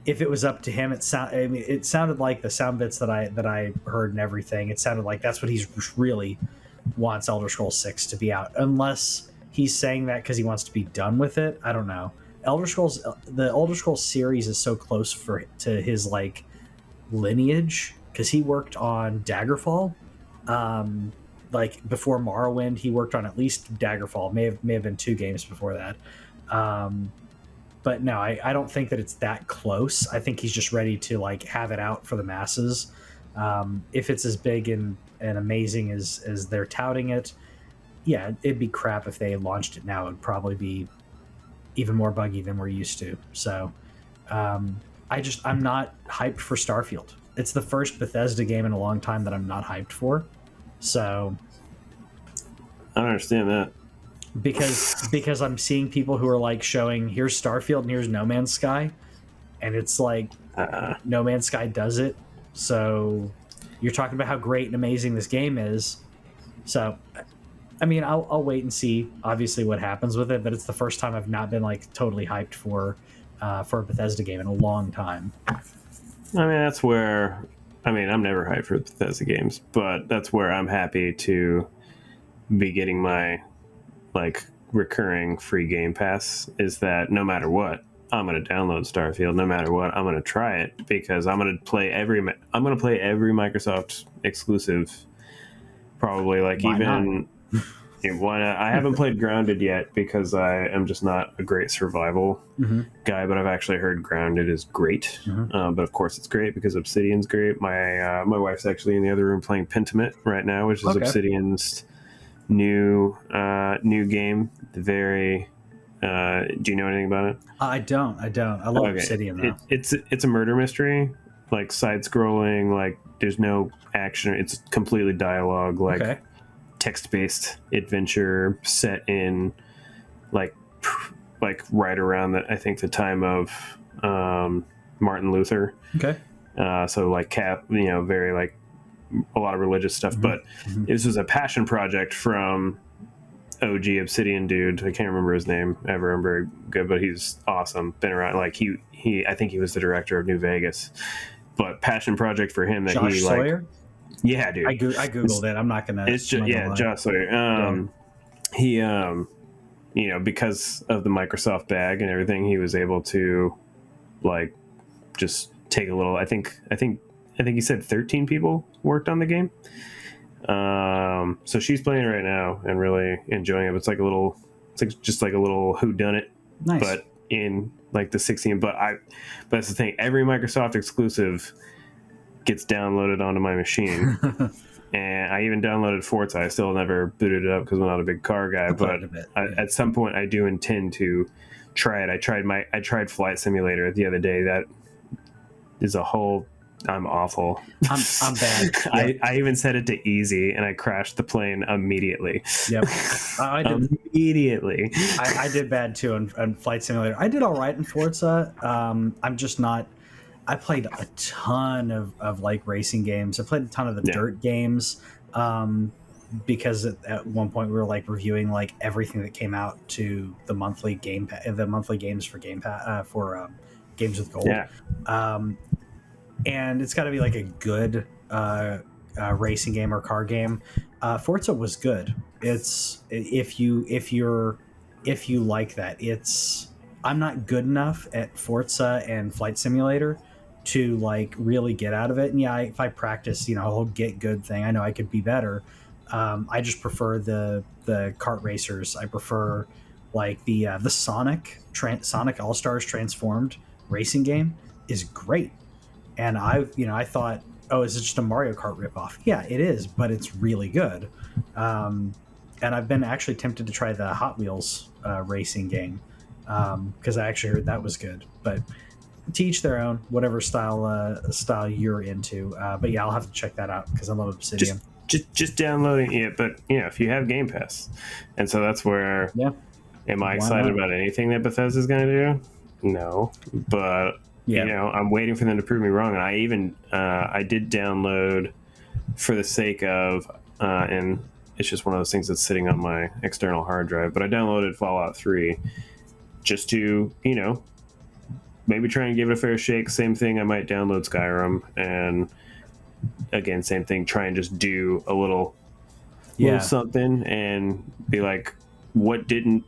if it was up to him, it sounded like the sound bits that I heard and everything. It sounded like that's what he really wants Elder Scrolls 6 to be out, unless he's saying that because he wants to be done with it. I don't know. The Elder Scrolls series is so close to his lineage, because he worked on Daggerfall. Before Morrowind, he worked on at least Daggerfall. May have been 2 games before that. But no, I don't think that it's that close. I think he's just ready to have it out for the masses. If it's as big and amazing as they're touting it, yeah, it'd be crap if they launched it now. It'd probably be even more buggy than we're used to. So I'm not hyped for Starfield. It's the first Bethesda game in a long time that I'm not hyped for. So I don't understand that. Because I'm seeing people who are showing, here's Starfield and here's No Man's Sky, and it's No Man's Sky does it. So you're talking about how great and amazing this game is. So I mean, I'll wait and see obviously what happens with it, but it's the first time I've not been totally hyped for a Bethesda game in a long time. I mean, that's where, I'm never hyped for Bethesda games, but that's where I'm happy to be getting my recurring free Game Pass, is that no matter what, I'm going to download Starfield. No matter what, I'm going to try it, because I'm going to play every Microsoft exclusive, probably. I haven't played Grounded yet, because I am just not a great survival guy, but I've actually heard Grounded is great. But of course it's great because Obsidian's great. My wife's actually in the other room playing Pentiment right now, which is Obsidian's new game. Very Do you know anything about it? I don't. I love Obsidian though. It's a murder mystery, like side scrolling, like there's no action. It's completely dialogue, like text based adventure set in like right around I think the time of Martin Luther. Okay. So like very like a lot of religious stuff, but this was a passion project from OG Obsidian dude. I can't remember his name ever. I'm very good, but he's awesome. Been around. Like he I think he was the director of New Vegas, but passion project for him that Josh he Sawyer? Like. Yeah, dude. I googled it. I'm not gonna. It's just Josh Sawyer. He because of the Microsoft bag and everything, he was able to like just take a little. I think he said 13 people worked on the game. So she's playing it right now and really enjoying it. It's like just like a little whodunit, nice. But in like the 16. But that's the thing. Every Microsoft exclusive gets downloaded onto my machine, and I even downloaded Forza. I still never booted it up because I'm not a big car guy. But at some point, I do intend to try it. I tried Flight Simulator the other day. That is a whole. I'm awful. I'm bad. Yep. I even set it to easy, and I crashed the plane immediately. Yep, I did immediately. I did bad too on Flight Simulator. I did all right in Forza. I'm just not. I played a ton of like racing games. I played a ton of the dirt games because at one point we were like reviewing like everything that came out to the monthly games for Game Pass for Games with Gold. Yeah. And it's got to be like a good racing game or car game. Forza was good. It's if you like that. I'm not good enough at Forza and Flight Simulator to like really get out of it. And if I practice, I'll get good thing. I know I could be better. I just prefer the kart racers. I prefer like the Sonic All-Stars Transformed racing game is great. And I thought, is it just a Mario Kart ripoff? Yeah, it is, but it's really good. And I've been actually tempted to try the Hot Wheels racing game because I actually heard that was good. But to each their own, whatever style you're into. But yeah, I'll have to check that out because I love Obsidian. Just downloading it, but if you have Game Pass, and so that's where. Yeah. Am I excited about anything that Bethesda's going to do? No, but. Yeah. I'm waiting for them to prove me wrong. And I even I did download for the sake of and it's just one of those things that's sitting on my external hard drive, but I downloaded Fallout 3 just to maybe try and give it a fair shake. Same thing, I might download Skyrim, and again, same thing, try and just do a little something and be like, what didn't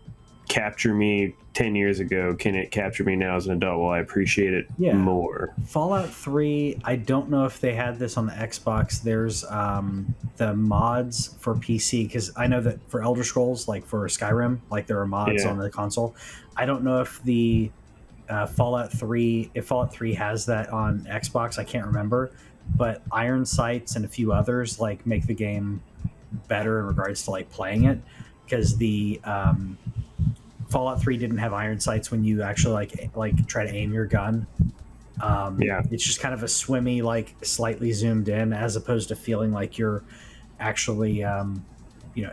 capture me 10 years ago, can it capture me now as an adult? Well, I appreciate it more. Fallout 3, I don't know if they had this on the Xbox. There's the mods for PC, because I know that for Elder Scrolls, like for Skyrim, like there are mods on the console. I don't know if the Fallout 3 has that on Xbox. I can't remember, but Iron Sights and a few others like make the game better in regards to like playing it, because the Fallout 3 didn't have iron sights when you actually like try to aim your gun. It's just kind of a swimmy, like slightly zoomed in, as opposed to feeling like you're actually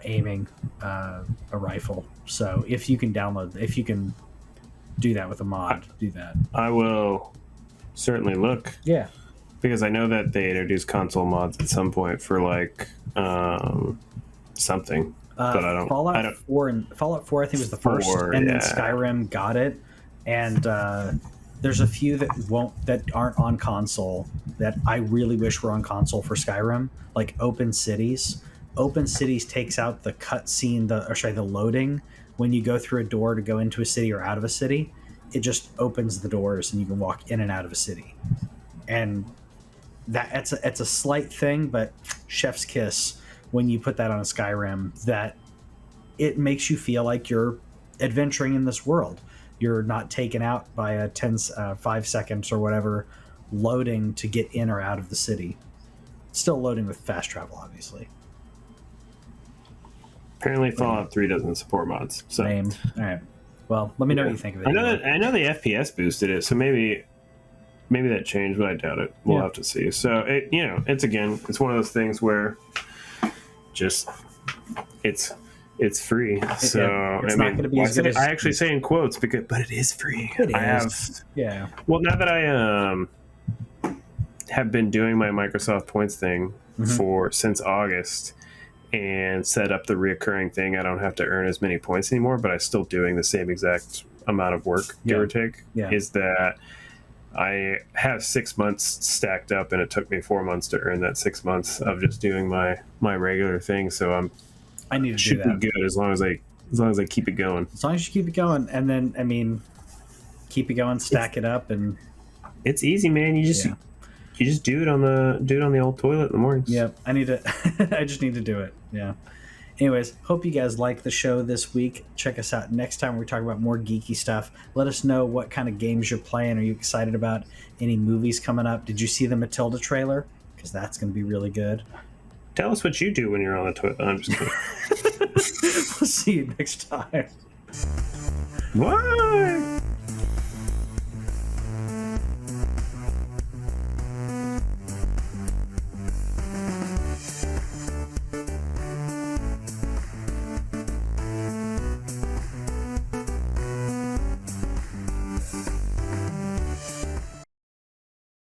aiming a rifle. So if you can do that with a mod, do that. I will certainly look. Yeah, because I know that they introduced console mods at some point for like something. But I don't. Fallout 4, I think, was the first, and then Skyrim got it. And there's a few that aren't on console that I really wish were on console for Skyrim, like Open Cities. Open Cities takes out the cutscene, the loading when you go through a door to go into a city or out of a city. It just opens the doors and you can walk in and out of a city. And it's a slight thing, but chef's kiss. When you put that on a Skyrim, that it makes you feel like you're adventuring in this world. You're not taken out by a 5 seconds or whatever loading to get in or out of the city. Still loading with fast travel, obviously. Apparently Fallout 3 doesn't support mods. So. Same. All right. Well, let me know what you think of it. I know the FPS boosted it, so maybe that changed, but I doubt it. We'll have to see. So it's one of those things where just it's free. So it's not going to be as good as I actually say in quotes but it is free. Well, now that I have been doing my Microsoft points thing since August and set up the reoccurring thing, I don't have to earn as many points anymore, but I'm still doing the same exact amount of work, give or take. Is that I have 6 months stacked up, and it took me 4 months to earn that 6 months of just doing my regular thing. So I need to do that. Be good as long as I keep it going. As long as you keep it going, and then keep it going, stack it up, and it's easy, man. You just do it on the old toilet in the mornings. Yep, I need to. I just need to do it. Yeah. Anyways, hope you guys like the show this week. Check us out next time. We talk about more geeky stuff. Let us know what kind of games you're playing. Are you excited about any movies coming up? Did you see the Matilda trailer? Because that's going to be really good. Tell us what you do when you're on the toilet. I'm just kidding. We'll see you next time. Bye.